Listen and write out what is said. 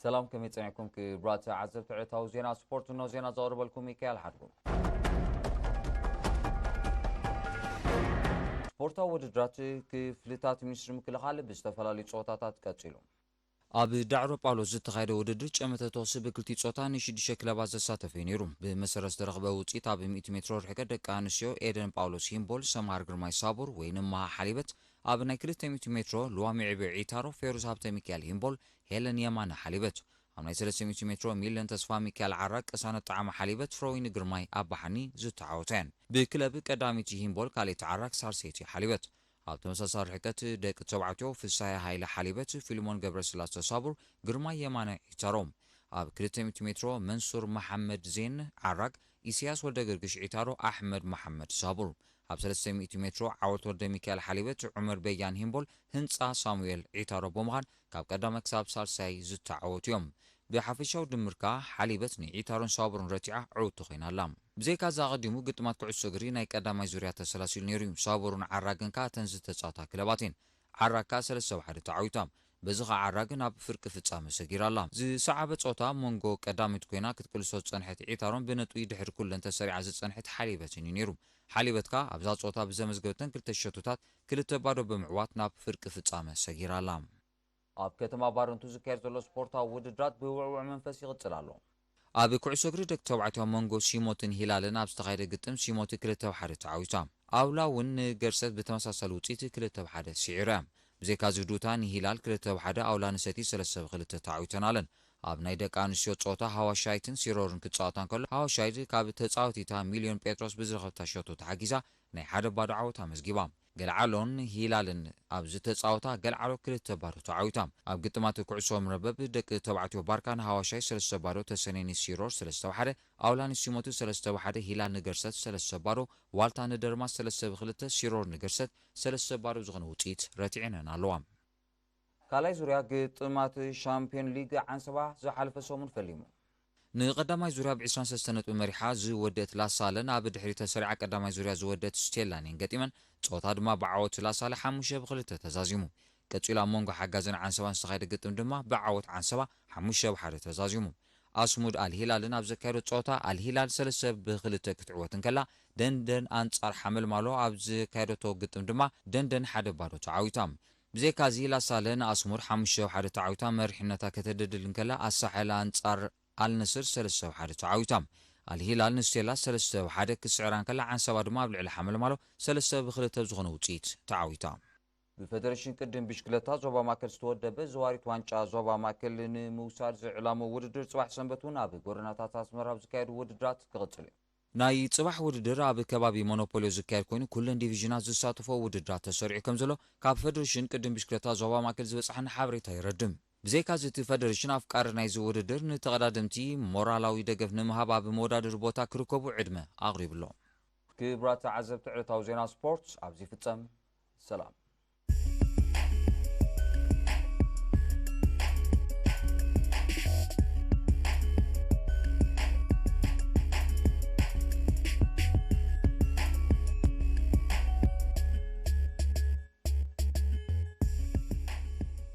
سلام كم يتسمعكم كبرات عزب تعيتها وزينا سبورت ونوزينا زورب لكم ميكال حدكم سبورتا ودرات كفلتات مصر مكلخال باستفلالي صوتات كاتشيلو ኣብ ዳዕሮ ጳውሎስ ዝተኻየደ ውድድር ጨመተ ተወስእ ብክልቲ ጾታ ንሽዱሽተ ክለባት ዘሳተፈ ነይሩ ብመሰረት ዝተረኽበ ውፅኢት ኣብ 100 ሜትሮ ርሕቀት ደቂ ኣንስትዮ ኤደን ጳውሎስ ሂምቦል ሰምሃር ግርማይ ሳቡር ወይ ንማሃ ሓሊበት ኣብ ናይ 200 ሜትሮ ልዋሚ ዕቤ ዒታሮ ፌሩዝ ሃብተ ሚካኤል ሂምቦል ሄለን የማነ ሓሊበት ኣብ ናይ 300 ሜትሮ ሚለን ተስፋ ሚካኤል ዓራቅ ቅሳነት ጣዕማ ሓሊበት ፍሮዊን ግርማይ ኣባሓኒ ዝተዓወተን ብክለብ ቀዳሚቲ ሂምቦል ካልእቲ ዓራቅ ሳርሴቲ ሓሊበት ኣብ ተመሳሳሊ ርሕቀት ደቂ ተባዕትዮ ፍሳሐ ሃይለ ሓሊበት ፊልሞን ገብረስላሴ ሳቡር ግርማይ የማነ ዒታሮም ኣብ 200 ሜትሮ መንሱር መሐመድ ዜን ዓራቅ ኢሳያስ ወልደ ግርግሽ ዒታሮ ኣሕመድ መሐመድ ሳቡር ኣብ 300 ሜትሮ ዓወት ወልደ ሚካኤል ሓሊበት ዑመር በያን ሂምቦል ህንፃ ሳሙኤል ዒታሮ ብምዃን ካብ ቀዳማይ ክሳብ ሳልሳይ ዝተዓወቱ እዮም ብሓፈሻው ድምርካ ሓሊበት ንዒታሮን ሳቡርን ረቲዓ ዕውቱ ኮይና ኣላ ብዘይካ ዛቐዲሙ ግጥማት ኩዕሶ እግሪ ናይ ቀዳማይ ዙርያ ተሰላሲሉ ነይሩ እዩ ሳቡርን ዓራግን ከዓ ተን ዝተፃወታ ክለባትን ዓራግካ 3-1 ተዓዊቶም በዚ ከዓ ዓራግን ኣብ ፍርቂ ፍጻመ ሰጊራ ኣላ ዝሰዓበ ፆታ መንጎ ቀዳሚት ኮይና ክትቅልሶ ዝፀንሐት ዒታሮን ብነጥቢ ድሕሪ ኩለን ተሰሪዓ ዝፀንሐት ሓሊበትን እዩ ነይሩ ሓሊበትካ ኣብዛ ፆታ ብዘመዝገበተን 2 ሸቶታት 2 ባዶ ብምዕዋት ናብ ፍርቂ ፍጻመ ሰጊራ ኣላ ኣብ ከተማ ባረንቱ ዝካየድ ዘሎ ስፖርታዊ ውድድራት ብውዕውዕ መንፈስ ይቕፅል ኣሎ ኣብ ኩዕሶ እግሪ ደቂ ተባዕትዮ መንጎ ሲሞትን ሂላልን ኣብ ዝተኻየደ ግጥም ሲሞት 2-1 ተዓዊታ ኣውላ እውን ንገርሰት ብተመሳሳሊ ውፅኢት 2-1 ስዒራ ብዘይካ ዝዱታ ንሂላል 2-1 ኣውላ ንሰቲ 3-2 ተዓዊተን ኣለን ኣብ ናይ ደቂ ኣንስትዮ ፆታ ሃዋሻይትን ሲሮርን ክፃወታ ከሎ ሃዋሻይት ካብ ተፃወቲታ ሚልዮን ጴጥሮስ ብዝረኸብታ ሸቶ ተሓጊዛ ናይ 1 ባዶ ዓወታ መዝጊባ ገልዓሎን ሂላልን ኣብ ዝተፃወታ ገልዓሎ 2 ባዶ ተዓዊታ ኣብ ግጥማት ኩዕሶ መርበብ ደቂ ተባዕትዮ ባርካን ሃዋሻይ 3 ባዶ ተሰነኒ ሲሮር 3-1 ኣውላን ሲሞት 3-1 ሂላል ንገርሰት 3 ባዶ ዋልታ ንደርማስ 3-2 ሲሮር ንገርሰት 3 ባዶ ዝኾነ ውፅኢት ረቲዕነን ኣለዋ ካልኣይ ዙርያ ግጥማት ሻምፒዮን ሊግ ዓንሰባ ዝሓለፈ ሰሙን ፈሊሙ ንቀዳማይ ዙርያ ብ23 ነጥቢ መሪሓ ዝወደት ላሳለን ኣብ ድሕሪ ተሰሪዓ ቀዳማይ ዙርያ ዝወደት ስቴላንን ገጢመን ፆታ ድማ ብዓወት ላሳለ 5-2 ተዛዚሙ ቀፂሉ ኣብ መንጎ ሓጋዝን ዓንሰባን ዝተኻየደ ግጥም ድማ ብዓወት ዓንሰባ 5-1 ተዛዚሙ ኣስሙድ ኣልሂላልን ኣብ ዘካየዶ ፆታ ኣልሂላል 3-2 ክትዕወትን ከላ ደንደን ኣንጻር ሓመልማሎ ኣብ ዘካየደቶ ግጥም ድማ ደንደን 1 ባዶ ተዓዊታ ብዘይካዚ ላሳለን ኣስሙድ 5-1 ተዓዊታ መሪሕነታ ከተደድልን ከላ ኣሳሐላ ኣንጻር አልነስር 3-1 ተዓዊታ አልሂላል ንስቴላ 3-1 ክስዕራን ከላ ዓንሰባ ድማ ኣብ ልዕሊ ሓመልማሎ 3-2 ዝኾነ ውፅኢት ተዓዊታ ብፌደሬሽን ቅድም ብሽክለታ ዞባ ማእከል ዝተወደበ ዘዋሪት ዋንጫ ዞባ ማእከል ንምውሳድ ዝዕላሙ ውድድር ፅባሕ ሰንበት እውን ኣብ ጎደናታት ኣስመራ ዝካየዱ ውድድራት ክቕፅል እዩ ናይ ፅባሕ ውድድር ኣብ ከባቢ ሞኖፖልዮ ዝካየድ ኮይኑ ኩለን ዲቪዥናት ዝሳተፎ ውድድራት ተሰሪዑ ከም ዘሎ ካብ ፌደሬሽን ቅድም ብሽክለታ ዞባ ማእከል ዝበፅሐና ሓበሬታ ይረድም ብዘይካ እቲ ፌደሬሽን ኣፍቃሪ ናይዚ ውድድር ንተቐዳደምቲ ሞራላዊ ደገፍ ንምሃብ ኣብ መወዳድር ቦታ ክርከቡ ዕድመ ኣቕሪብሎ ክቡራት ተዓዘብቲ ዕለታዊ ዜና ስፖርት ኣብዚ ፍፀም ሰላም